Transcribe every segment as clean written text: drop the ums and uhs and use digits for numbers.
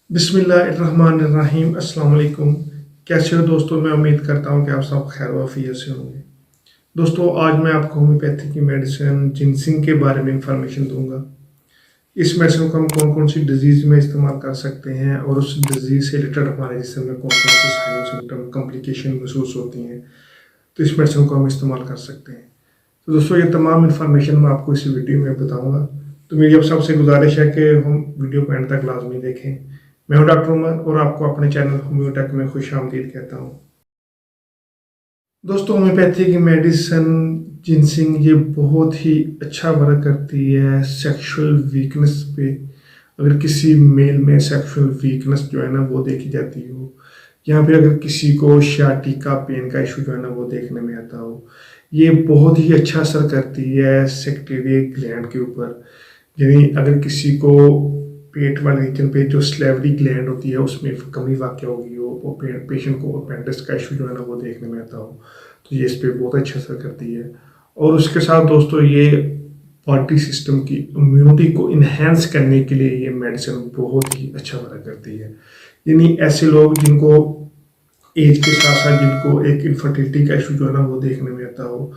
बिस्मिल्लाहिर्रहमानिर्रहीम अस्सलाम वालेकुम। कैसे हो दोस्तों? मैं उम्मीद करता हूँ कि आप सब खैर वाफियत से होंगे। दोस्तों, आज मैं आपको होम्योपैथी की मेडिसिन जिनसिंग के बारे में इंफॉर्मेशन दूंगा। इस मेडिसिन को हम कौन कौन सी डिजीज़ में इस्तेमाल कर सकते हैं और उस डिजीज़ से रिलेटेड हमारे जिसम में कौन कौन से साइन सिम्टम कॉम्प्लिकेशन महसूस होती हैं, तो इस मेडिसिन को हम इस्तेमाल कर सकते हैं। तो दोस्तों, ये तमाम इन्फॉर्मेशन मैं आपको इस वीडियो में बताऊंगा। तो मेरी अब सबसे गुजारिश है कि हम वीडियो को एंड तक लाजमी देखें। मैं हूं डॉक्टर उमर और आपको अपने चैनल होम्योटेक में खुश आमदीद कहता हूं। दोस्तों, होम्योपैथी की मेडिसिन जिनसिंग ये बहुत ही अच्छा वर्क करती है सेक्सुअल वीकनेस पे। अगर किसी मेल में सेक्सुअल वीकनेस जो है ना वो देखी जाती हो, या फिर अगर किसी को शाटिका पेन का इशू जो है ना वो देखने में आता हो, ये बहुत ही अच्छा असर करती है सेक्रेटरी ग्लैंड के ऊपर। यानी अगर किसी को पेट वाले रीजन पे जो स्लेवरी ग्लैंड होती है उसमें कमी वाक़या होगी हो, वो पेशेंट को अपेंडिक्स का इशू जो है ना वो देखने में आता हो, तो ये इस पर बहुत अच्छा असर करती है। और उसके साथ दोस्तों, ये बॉडी सिस्टम की इम्यूनिटी को इन्हेंस करने के लिए ये मेडिसिन बहुत ही अच्छा वर्क करती है। यानी ऐसे लोग जिनको एज के साथ साथ जिनको एक इनफर्टिलिटी का इशू जो है ना वो देखने में आता हो,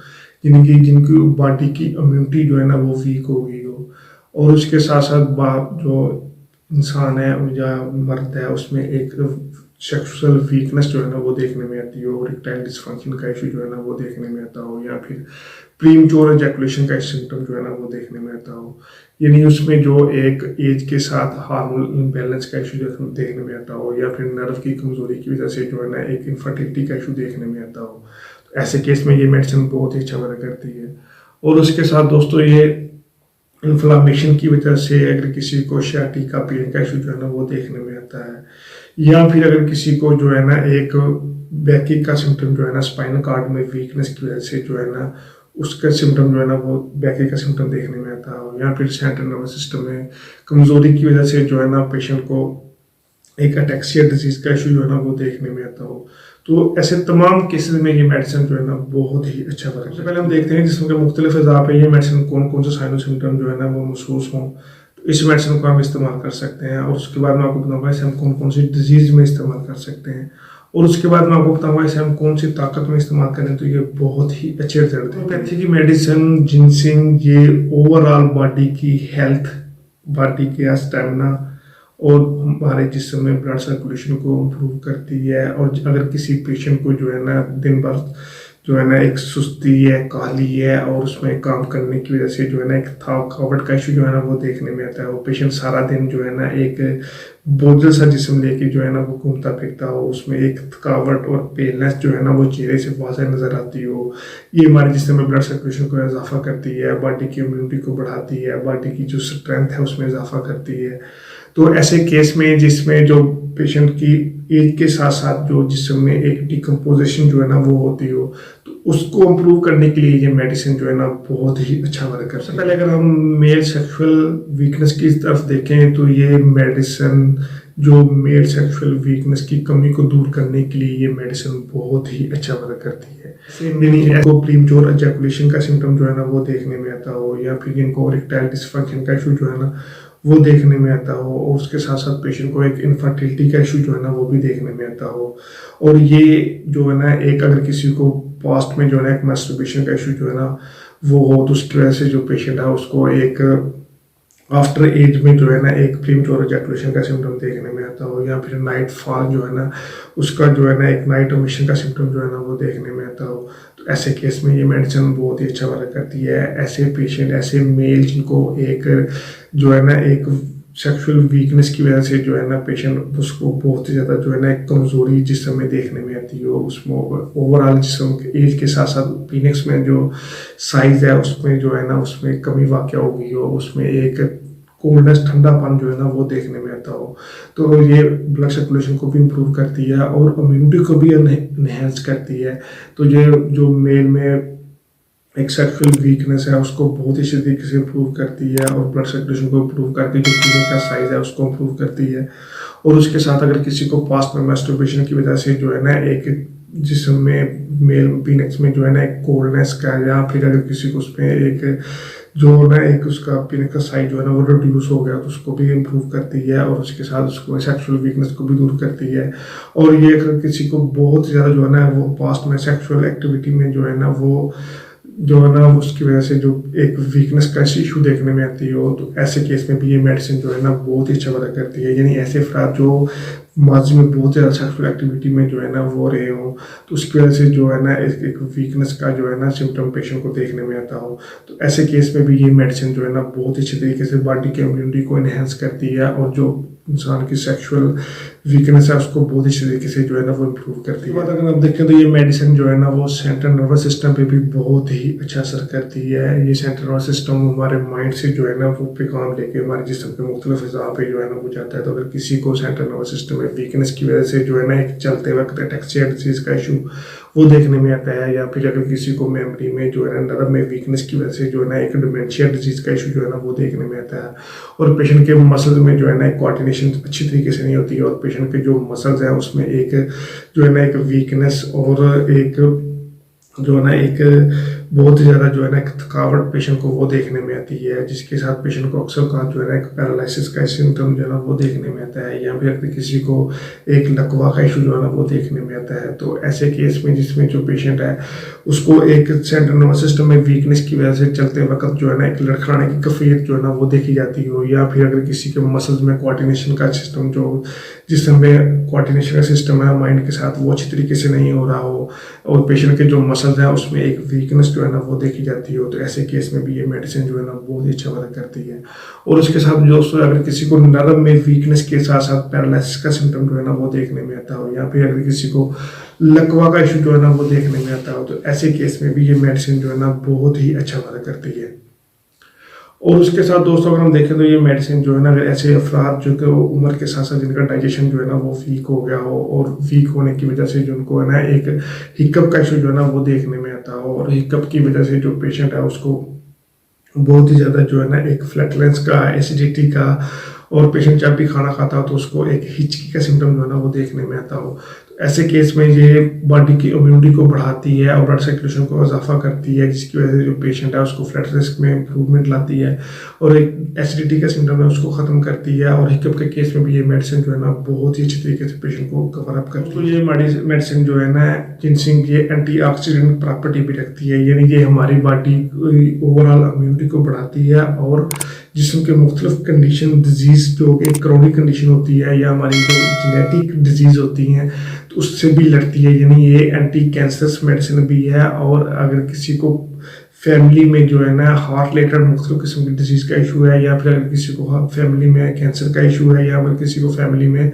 जिनकी बॉडी की इम्यूनिटी जो है ना वो वीक हो गई हो, और उसके साथ साथ जो इंसान है या मर्द है उसमें एक सेक्सुअल वीकनेस जो है ना वो देखने में आती हो, और इरेक्टाइल डिसफंक्शन का इशू जो है ना वो देखने में आता हो, या फिर प्रीमच्योर एजैकुलेशन का सिम्टम जो है ना वो देखने में आता हो। यानी उसमें जो एक एज के साथ हार्मोनल इम्बैलेंस का इशू जो है देखने में आता हो, या फिर नर्व की कमजोरी की वजह से जो है ना एक इनफर्टिलिटी का इशू देखने में आता हो, तो ऐसे केस में ये मेडिसिन बहुत ही अच्छा वर्क करती है। और उसके साथ दोस्तों, ये इन्फ्लामेशन की वजह से अगर किसी को शाटिका पेन का इशू जो है ना वो देखने में आता है, या फिर अगर किसी को जो है ना एक बैकी का सिम्टम जो है ना स्पाइनल कार्ड में वीकनेस की वजह से जो है ना उसका सिम्टम जो है ना वो बैकी का सिम्टम देखने में आता हो, या फिर सेंट्रल नर्वस सिस्टम में कमजोरी की वजह से जो है ना पेशेंट को एक अटैक्सिया डिजीज का इशू जो है ना वो देखने में आता हो, तो ऐसे तमाम केसेस में ये मेडिसिन जो है ना बहुत ही अच्छा वर्क है। सबसे पहले हम देखते हैं जिसमें मुख्तलिफ अज़ा पे ये मेडिसिन कौन कौन से साइन सिम्टम जो है ना वो महसूस हों, तो इस मेडिसिन को हम इस्तेमाल कर सकते हैं। और उसके बाद मैं आपको बताऊंगा इसे हम कौन कौन सी डिजीज़ में इस्तेमाल कर सकते हैं, और उसके बाद मैं आपको बताऊंगा इसे हम कौन सी ताकत में इस्तेमाल करें तो ये बहुत ही अच्छे रिजल्ट हैं। होम्योपैथी की मेडिसिन जिनसिंग ये ओवरऑल बॉडी की हेल्थ, बॉडी के स्टेमिना और हमारे जिस्म में ब्लड सर्कुलेशन को इम्प्रूव करती है। और अगर किसी पेशेंट को जो है ना दिन भर जो है ना एक सुस्ती है, काहली है, और उसमें काम करने की वजह से जो है ना एक थकावट का इशू जो है ना वो देखने में आता है, वो पेशेंट सारा दिन जो है ना एक बोझल सा जिस्म लेके जो है ना वो घूमता फिरता हो, उसमें एक थकावट और पेलनेस जो है ना वो चेहरे से वाज़ह नज़र आती हो, ये हमारे जिस्म में ब्लड सर्कुलेशन को इजाफा करती है, बॉडी की इम्यूनिटी को बढ़ाती है, बॉडी की जो स्ट्रेंथ है उसमें इजाफा करती है। तो ऐसे केस में जिसमें जो पेशेंट की एज के साथ साथ जो जिस्म में एक डिकम्पोजिशन जो है ना वो होती हो, तो उसको इम्प्रूव करने के लिए ये मेडिसिन जो है ना बहुत ही अच्छा वर्क करता है। पहले अगर हम मेल सेक्सुअल वीकनेस की तरफ देखें तो ये मेडिसिन जो मेल सेक्सुअल वीकनेस की कमी को दूर करने के लिए ये मेडिसिन बहुत ही अच्छा वर्क करती है। जिनको प्रीमच्योर एजैकुलेशन का सिम्टम जो है ना वो देखने में आता हो, या फिर जिनको इरेक्टाइल डिसफंक्शन का इशू जो है ना वो देखने में आता हो, और उसके साथ साथ पेशेंट को एक इनफर्टिलिटी का इशू जो है ना वो भी देखने में आता हो, और ये जो है ना एक अगर किसी को पास्ट में जो है ना एक मैस्टरबेशन का इशू जो है ना वो हो, तो उस तरह से जो पेशेंट है उसको एक आफ्टर एज में जो है ना एक प्रीमच्योर एजैकुलेशन का सिम्टम देखने में आता हो, या फिर नाइट फॉल जो है ना उसका जो है ना एक नाइट ओमिशन का सिम्टम जो है ना वो देखने में आता हो, तो ऐसे केस में ये मेडिसिन बहुत ही अच्छा वर्क करती है। ऐसे पेशेंट, ऐसे मेल जिनको एक जो है ना एक सेक्सुअल वीकनेस की वजह से जो है ना पेशेंट उसको बहुत ही ज़्यादा जो है ना एक कमज़ोरी जिस्म में देखने में आती हो, उसमें ओवरऑल जिस्म एज के साथ साथ पीनिक्स में जो साइज़ है उसमें जो है ना उसमें कमी वाक़या हो गई हो, उसमें एक कोल्डनेस ठंडापन जो है ना वो देखने में आता हो, तो ये ब्लड सर्कुलेशन को भी इम्प्रूव करती है और इम्यूनिटी को भी इन्हेंस करती है। तो ये जो मेल में एक सेक्सुअल वीकनेस है उसको बहुत ही अच्छी तरीके से इम्प्रूव करती है, और ब्लड सर्कुलेशन को इम्प्रूव करके जो पीने का साइज है उसको इम्प्रूव करती है। और उसके साथ अगर किसी को पास्ट में मैस्टरबेशन की वजह से जो है ना एक जिस्म में मेल पीनक्स में जो है ना एक कोल्डनेस का, या फिर अगर किसी को उसमें एक जो ना एक उसका पीनक का साइज जो है ना वो रिड्यूस हो गया तो उसको भी इम्प्रूव करती है, और उसके साथ उसको सेक्सुअल वीकनेस को भी दूर करती है। और ये अगर किसी को बहुत ज़्यादा जो है ना वो पास्ट में सेक्सुअल एक्टिविटी में जो है ना वो जो है ना उसकी वजह से जो एक वीकनेस का इशू देखने में आती हो, तो ऐसे केस में भी ये मेडिसिन जो है ना बहुत ही अच्छा वर्क करती है। यानी ऐसे अफराद जो माजी में बहुत ज़्यादा सेक्सुअल एक्टिविटी में जो है ना वो रहे हो, तो उसकी वजह से जो है ना एक वीकनेस का जो है ना सिम्टम पेशेंट को देखने में आता हो, तो ऐसे केस में भी ये मेडिसिन जो है ना बहुत अच्छे तरीके से बॉडी के इम्यूनिटी को इन्हेंस करती है, और जो इंसान की सेक्सुअल वीकनेस है उसको बहुत अच्छे तरीके से जो है ना वो इम्प्रूव करती है। अगर आप देखें तो ये मेडिसिन जो है ना वो सेंट्रल नर्वस सिस्टम पे भी बहुत ही अच्छा असर करती है। ये सेंट्रल नर्वस सिस्टम हमारे माइंड से जो है ना वो पैगाम लेके हमारे जिस्म के मुख्तलिफ हिस्सा पे जो है ना वो जाता है। तो अगर किसी को सेंट्रल नर्वस सिस्टम में वीकनेस की वजह से जो है ना एक चलते वक्त अटैक्सिया डिजीज का इशू वो देखने में आता है, या फिर अगर किसी को मेमोरी में जो है ना नर्व में वीकनेस की वजह से जो है ना एक डिमेंशिया डिजीज का इशू जो है ना वो देखने में आता है, और पेशेंट के मसल्स में जो है ना एक कोऑर्डिनेशन अच्छी तरीके से नहीं होती है, और पेशेंट के जो मसल्स हैं उसमें एक जो है ना एक वीकनेस और एक जो है ना एक बहुत ज़्यादा जो है ना एक थकावट पेशेंट को वो देखने में आती है, जिसके साथ पेशेंट को अक्सर कहाँ जो है ना एक पैरालिसिस का सिम्टम जो है ना वो देखने में आता है, या फिर किसी को एक लकवा का इशू जो है ना वो देखने में आता है। तो ऐसे केस में जिसमें जो पेशेंट है उसको एक सेंट्रल नर्वस सिस्टम में वीकनेस की वजह से चलते वक्त जो है ना एक लड़खड़ाने की कैफियत जो है ना वो देखी जाती हो, या फिर अगर किसी के मसल्स में कोऑर्डिनेशन का सिस्टम जो जिसम में कोऑर्डिनेशन का सिस्टम है माइंड के साथ वो अच्छी तरीके से नहीं हो रहा हो, और पेशेंट के जो मसल्स हैं उसमें एक वीकनेस जो है ना वो देखी जाती हो, तो ऐसे केस में भी ये मेडिसिन जो है ना बहुत ही अच्छा वर्क करती है। और उसके साथ दोस्तों अगर किसी को नर्व में वीकनेस के साथ साथ पैरालिसिस का सिम्टम जो है ना वो देखने में आता हो, या फिर अगर किसी को लकवा का इशू जो है ना वो देखने में आता हो, तो ऐसे केस में भी ये मेडिसिन जो है ना बहुत ही अच्छा वर्क करती है। और उसके साथ दोस्तों अगर हम देखें तो ये मेडिसिन जो है ना अगर ऐसे अफराद जो कि उम्र के साथ साथ जिनका डाइजेशन जो है ना वो वीक हो गया हो, और वीक होने की वजह से जिनको है ना एक हिकअप का इशू जो है ना वो देखने में आता हो, और हिकअप की वजह से जो पेशेंट है उसको बहुत ही ज़्यादा जो है ना एक फ्लैटलेंस का, एसिडिटी का, और पेशेंट जब भी खाना खाता हो तो उसको एक हिचकी का सिम्टम जो है ना वो देखने में आता हो, तो ऐसे केस में ये बॉडी की इम्यूनिटी को बढ़ाती है और ब्लड सर्कुलेशन को इजाफा करती है, जिसकी वजह से जो पेशेंट है उसको फ्लैट रिस्क में इम्प्रूवमेंट लाती है, और एक एसिडिटी का सिम्टम है उसको ख़त्म करती है। और हिकअप के केस में भी ये मेडिसिन जो है ना बहुत ही अच्छी तरीके से पेशेंट को कवर अप करती है। तो ये मेडिसिन जो है ना जिनसिंग ये एंटीऑक्सीडेंट प्रॉपर्टी भी रखती है, यानी ये हमारी बॉडी ओवरऑल इम्यूनिटी को बढ़ाती है, और जिस्म के मुख्तलिफ कंडीशन डिजीज़ जो एक क्रोनिक कंडीशन होती है या हमारी जो जेनेटिक डिजीज़ होती हैं तो उससे भी लड़ती है। यानी ये एंटी कैंसरस मेडिसिन भी है, और अगर किसी को फैमिली में जो है ना हार्ट रिलेटेड मुख्तलिफ किस्म की डिजीज़ का इशू है, या फिर अगर किसी को फैमिली में कैंसर का इशू है, या फिर किसी को फैमिली में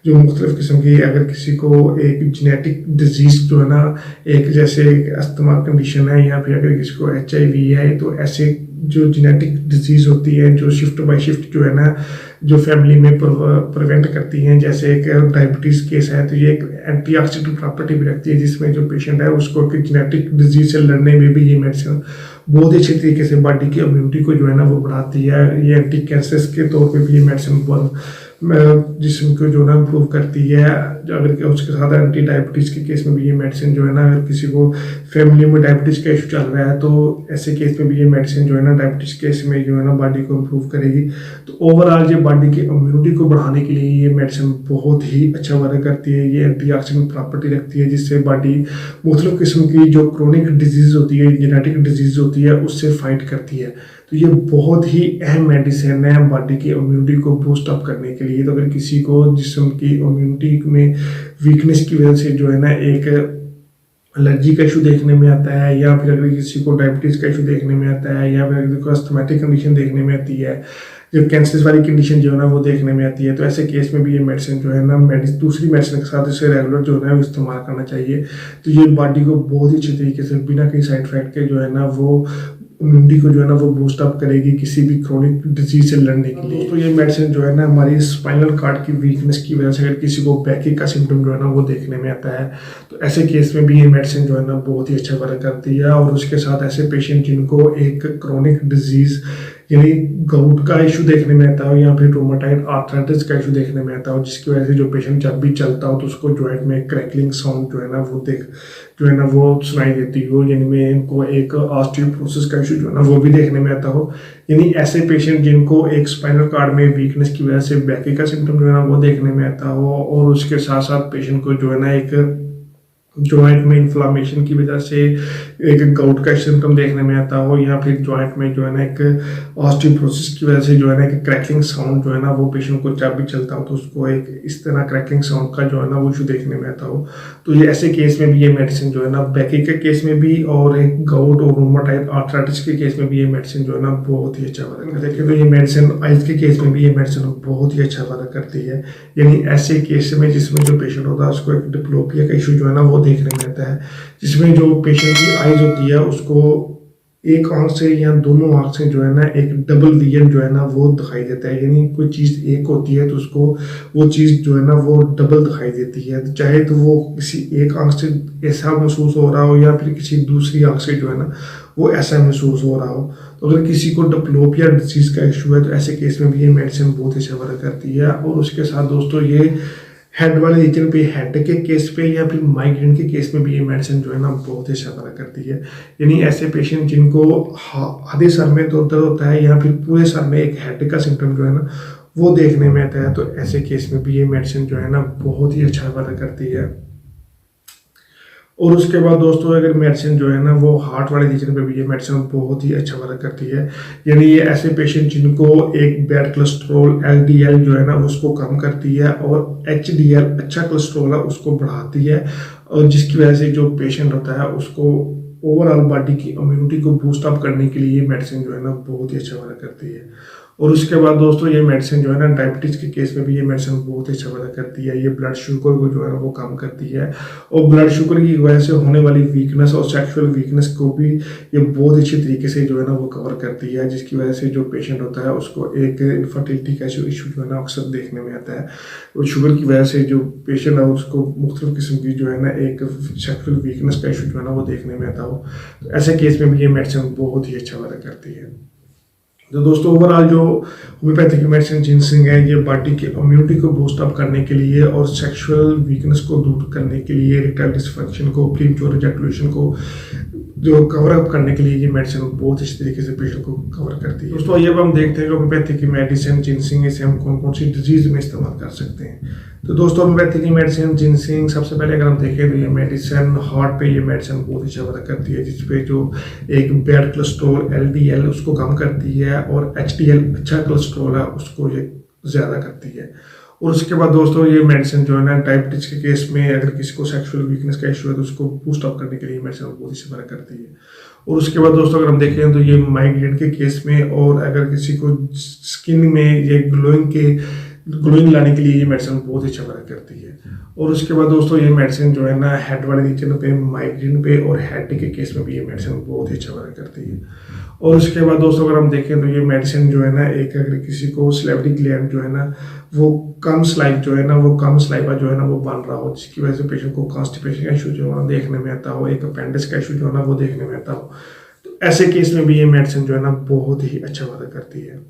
जो मुख्तलिफ किस्म की अगर किसी को एक जेनेटिक डिजीज़ जो है ना एक जैसे एक अस्थमा कंडीशन है, या फिर अगर किसी को HIV है, तो ऐसे जो जेनेटिक डिजीज़ होती है जो शिफ्ट बाय शिफ्ट जो है ना जो फैमिली में प्रिवेंट करती हैं, जैसे एक डायबिटीज़ केस है तो ये एक एंटीऑक्सीडेंट प्रॉपर्टी भी रखती है, जिसमें जो पेशेंट है उसको जेनेटिक डिजीज से लड़ने में भी ये मेडिसिन बहुत ही अच्छे तरीके से बॉडी की इम्यूनिटी को जो है ना वो बढ़ाती है। ये एंटी कैंसर के तौर पे भी ये मेडिसिन बहुत जिस्म को जो है ना इम्प्रूव करती है। अगर उसके साथ एंटी डायबिटीज़ के केस में भी ये मेडिसिन जो है ना अगर किसी को फैमिली में डायबिटीज़ का इशू चल रहा है तो ऐसे केस में भी ये मेडिसिन जो है ना डायबिटीज़ केस में जो है ना बॉडी को इम्प्रूव करेगी। तो ओवरऑल ये बॉडी की इम्यूनिटी को बढ़ाने के लिए ये मेडिसिन बहुत ही अच्छा वर्क करती है। ये एंटीऑक्सीडेंट प्रॉपर्टी रखती है, जिससे बॉडी मुख्तलिफ किस्म की जो क्रोनिक डिजीज़ होती है, जेनेटिक डिजीज़ होती है, उससे फाइट करती है। तो ये बहुत ही अहम मेडिसिन है बॉडी की इम्यूनिटी को बूस्ट अप करने के लिए। तो अगर किसी को जिस्म की इम्यूनिटी में वीकनेस की वजह से जो है ना एक एलर्जी का इशू देखने में आता है, या फिर अगर किसी को डायबिटीज़ का इशू देखने में आता है, या फिर अगर कोई अस्थमैटिक कंडीशन देखने में आती है, जो कैंसर वाली कंडीशन जो है ना वो देखने में आती है, तो ऐसे केस में भी ये मेडिसिन जो है ना दूसरी मेडिसिन के साथ इसे रेगुलर जो है ना इस्तेमाल करना चाहिए। तो ये बॉडी को बहुत ही अच्छे तरीके से बिना किसी साइड इफेक्ट के जो है ना वो इम्यूनिटी को जो है ना वो बूस्ट अप करेगी किसी भी क्रोनिक डिजीज से लड़ने के लिए। तो ये मेडिसिन जो है ना हमारी स्पाइनल कार्ड की वीकनेस की वजह से अगर किसी को बैकिक का सिम्टम जो है ना वो देखने में आता है, तो ऐसे केस में भी ये मेडिसिन जो है ना बहुत ही अच्छा वर्क करती है। और उसके साथ ऐसे पेशेंट जिनको एक क्रोनिक डिजीज यानी गाउट का इशू देखने में आता हो या फिर रोमाटाइड आर्थराइटिस का इशू देखने में आता हो, जिसकी वजह से जो पेशेंट जब भी चलता हो तो उसको जॉइंट में क्रैकलिंग साउंड जो है ना वो सुनाई देती हो, यानी में इनको एक ऑस्टियोपोरोसिस का इशू जो है ना वो भी देखने में आता हो। यानी ऐसे पेशेंट जिनको एक स्पाइनल कार्ड में वीकनेस की वजह से बैकी का सिम्टम जो है ना वो देखने में आता हो, और उसके साथ साथ पेशेंट को जो है ना एक जॉइंट में इन्फ्लामेशन की वजह से एक गाउट का सिम्टम देखने में आता हो, या फिर जॉइंट में जो है ना एक ऑस्टियोपोरोसिस की वजह से जो है ना एक क्रैकलिंग साउंड जो है ना वो पेशेंट को जब भी चलता हो तो उसको एक इस तरह क्रैकलिंग साउंड का जो है ना वो इशू देखने में आता हो। तो ये ऐसे केस में भी ये मेडिसिन जो है ना बैकी के केस में भी और एक गाउट और रोमाटाइड आर्थराइटिस के केस में भी ये मेडिसिन जो है ना बहुत ही अच्छा वर्क करती है। देखिए तो ये मेडिसिन आइज के केस में भी ये मेडिसिन बहुत ही अच्छा वर्क करती है। यानी ऐसे केस में जिसमें जो पेशेंट होता है उसको एक डिप्लोपिया का इशू जो है ना वो देखने में आता है, जिसमें जो पेशेंट की आइज होती है उसको एक आंख से या दोनों आंख से जो है ना एक डबल विजन जो है ना वो दिखाई देता है। यानी कोई चीज़ एक होती है तो उसको वो चीज़ जो है ना वो डबल दिखाई देती है, चाहे तो वो किसी एक आंख से ऐसा महसूस हो रहा हो या फिर किसी दूसरी आंख से जो है ना वो ऐसा महसूस हो रहा हो। तो अगर किसी को डिप्लोपिया डिजीज़ का इशू है तो ऐसे केस में भी ये मेडिसिन बहुत अच्छा वर्क करती है। और उसके साथ दोस्तों ये हेड वाले रीजन पे, हेड के केस पे या फिर माइग्रेन के केस में भी ये मेडिसिन जो है ना बहुत ही अच्छा वर्क करती है। यानी ऐसे पेशेंट जिनको आधे सर में दर्द होता है या फिर पूरे सर में एक हेड का सिम्टम जो है ना वो देखने में आता है, तो ऐसे केस में भी ये मेडिसिन जो है ना बहुत ही अच्छा वर्क करती है। और उसके बाद दोस्तों अगर मेडिसिन जो है ना वो हार्ट वाले रीजन पे भी ये मेडिसिन बहुत ही अच्छा वर्क करती है। यानी ये ऐसे पेशेंट जिनको एक बैड कोलेस्ट्रॉल एलडीएल जो है ना उसको कम करती है और एचडीएल अच्छा कोलेस्ट्रॉल है उसको बढ़ाती है, और जिसकी वजह से जो पेशेंट होता है उसको ओवरऑल बॉडी की इम्यूनिटी को बूस्ट अप करने के लिए ये मेडिसिन जो है ना बहुत ही अच्छा वर्क करती है। और उसके बाद दोस्तों ये मेडिसिन जो है ना डायबिटीज़ के केस में भी ये मेडिसिन बहुत अच्छा वर्क करती है। ये ब्लड शुगर को जो है ना वो कम करती है, और ब्लड शुगर की वजह से होने वाली वीकनेस और सेक्सुअल वीकनेस को भी ये बहुत अच्छी तरीके से जो है ना वो कवर करती है, जिसकी वजह से जो पेशेंट होता है उसको एक इनफर्टिलिटी का इशू जो है ना अक्सर देखने में आता है। और शुगर की वजह से जो पेशेंट है उसको मुख्तलिफ किस्म की जो है ना एक सेक्सुअल वीकनेस का इशू जो है ना वो देखने में आता हो, तो ऐसे केस में भी ये मेडिसिन बहुत ही अच्छा वर्क करती है। तो दोस्तों ओवरऑल जो होम्योपैथिक मेडिसिन जिनसिंग है ये बॉडी की इम्यूनिटी को बूस्ट अप करने के लिए और सेक्सुअल वीकनेस को दूर करने के लिए, इरेक्टाइल डिसफंक्शन को, प्रीमैच्योर इजैकुलेशन को जो कवर अप करने के लिए ये मेडिसिन बहुत अच्छी तरीके से पेशेंट को कवर करती है। दोस्तों आइए अब हम देखते हैं कि होम्योपैथिक की मेडिसिन जिनसिंग इसे हम कौन कौन सी डिजीज में इस्तेमाल कर सकते हैं। तो दोस्तों होम्योपैथिक की मेडिसिन जिनसिंग सबसे पहले अगर हम देखें तो ये मेडिसिन हार्ट पे ये मेडिसिन बहुत अच्छा वर्क करती है, जिसपे जो एक बैड कोलेस्ट्रॉल एलडीएल उसको कम करती है और एचडीएल अच्छा कोलेस्ट्रॉल है उसको ये ज़्यादा करती है। और उसके बाद दोस्तों ये मेडिसिन जो है ना डायबिटीज के केस में अगर किसी को सेक्सुअल वीकनेस का इशू है तो उसको बूस्ट अप करने के लिए मेडिसिन बहुत ही वर्क करती है। और उसके बाद दोस्तों अगर हम देखें तो ये माइग्रेन के केस में और अगर किसी को स्किन में ये ग्लोइंग लाने के लिए ये मेडिसिन बहुत अच्छा वर्क करती है। और उसके बाद दोस्तों ये मेडिसिन जो है ना हेड वाले रीजन पे, माइग्रेन पे और हेड के केस में भी ये मेडिसिन बहुत ही अच्छा वर्क करती है। और उसके बाद दोस्तों अगर हम देखें तो ये मेडिसिन जो है ना एक अगर किसी को स्लेवरी ग्लैंड जो है ना वो कम स्लाइव जो है ना वो कम स्लाइवा जो है ना वो बन रहा हो, जिसकी वजह से पेशेंट को कॉन्स्टिपेशन का इशू जो है ना देखने में आता हो, एक अपेंडिक्स का इशू जो है ना वो देखने में आता हो, तो ऐसे केस में भी ये मेडिसिन जो है ना बहुत ही अच्छा वर्क करती है।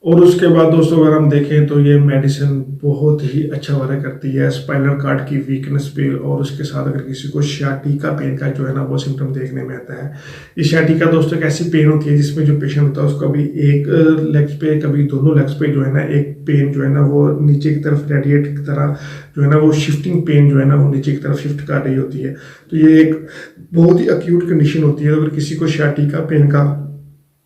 और उसके बाद दोस्तों अगर हम देखें तो ये मेडिसिन बहुत ही अच्छा वर्क करती है स्पाइनल कार्ड की वीकनेस पे, और उसके साथ अगर किसी को sciatica पेन का जो है ना वो सिम्टम देखने में आता है। ये sciatica दोस्तों एक ऐसी पेन होती है जिसमें जो पेशेंट होता है उसको कभी एक लेग्स पे कभी दोनों लेग्स पे जो है ना एक पेन जो है ना वो नीचे की तरफ रेडिएट की तरह जो है ना वो शिफ्टिंग पेन जो है ना वो नीचे की तरफ शिफ्ट कर रही होती है। तो ये एक बहुत ही अक्यूट कंडीशन होती है। अगर किसी को sciatica पेन का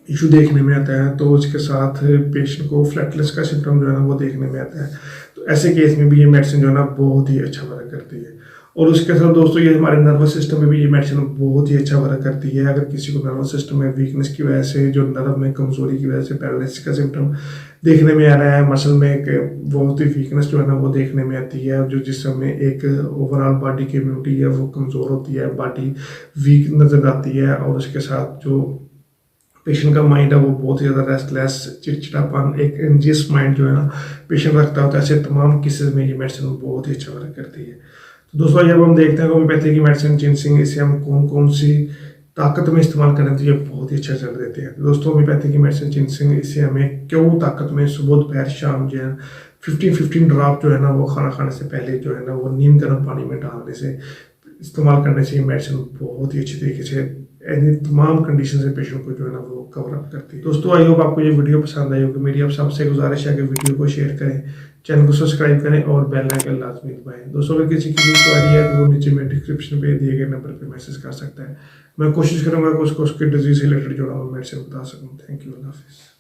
इशू देखने में आता है तो उसके साथ पेशेंट को फ्लैटनेस का सिम्टम जो है ना वो देखने में आता है, तो ऐसे केस में भी ये मेडिसिन जो है ना बहुत ही अच्छा वर्क करती है। और उसके साथ दोस्तों ये हमारे नर्वस सिस्टम में भी ये मेडिसिन बहुत ही अच्छा वर्क करती है। अगर किसी को नर्वस सिस्टम में वीकनेस की वजह से, जो नर्व में कमजोरी की वजह से पैरालिसिस का सिम्टम देखने में आ रहा है, मसल में एक बहुत ही वीकनेस जो है ना वो देखने में आती है, जो जिसम में एक ओवरऑल बॉडी की इम्यूनिटी है वो कमज़ोर होती है, बॉडी वीक नजर आती है, और उसके साथ जो पेशेंट का माइंड है वो बहुत ही ज़्यादा रेस्टलेस, चिड़चिड़ापन, एक एंजियस माइंड जो है ना पेशेंट रखता होता है, ऐसे तमाम केसेस में ये मेडिसिन बहुत ही अच्छा वर्क करती है। तो दोस्तों जब हम देखते हैं होम्योपैथी की मेडिसिन जिनसिंग इसे हम कौन कौन सी ताकत में इस्तेमाल करें तो ये बहुत ही अच्छा रिजल्ट देते हैं। दोस्तों होम्योपैथी की मेडिसिन जिनसिंग, इससे हमें क्यों ताकत में सुबह दोपहर शाम जो है 15-15 ड्रॉप जो है ना वो खाना खाने से पहले जो है ना वो नीम गर्म पानी में डालने से इस्तेमाल करने से ये मेडिसिन बहुत ही अच्छी तरीके से ऐसी तमाम कंडीशन से पेशेंट को जो है ना वो कवर अप करती है। दोस्तों आई होप आपको ये वीडियो पसंद आई होगी। मेरी आप सबसे गुजारिश है कि वीडियो को शेयर करें, चैनल को सब्सक्राइब करें और बेल आइकन लाजमी दबाएं। दोस्तों अगर किसी की क्वेरी है तो वो नीचे में डिस्क्रिप्शन पे दिए गए नंबर पे मैसेज कर सकता है। मैं कोशिश करूंगा कि उसको उसके डिजीज से रिलेटेड जो है मेडिसिन बता सकूँ। थैंक यू, अल्लाह हाफिज़।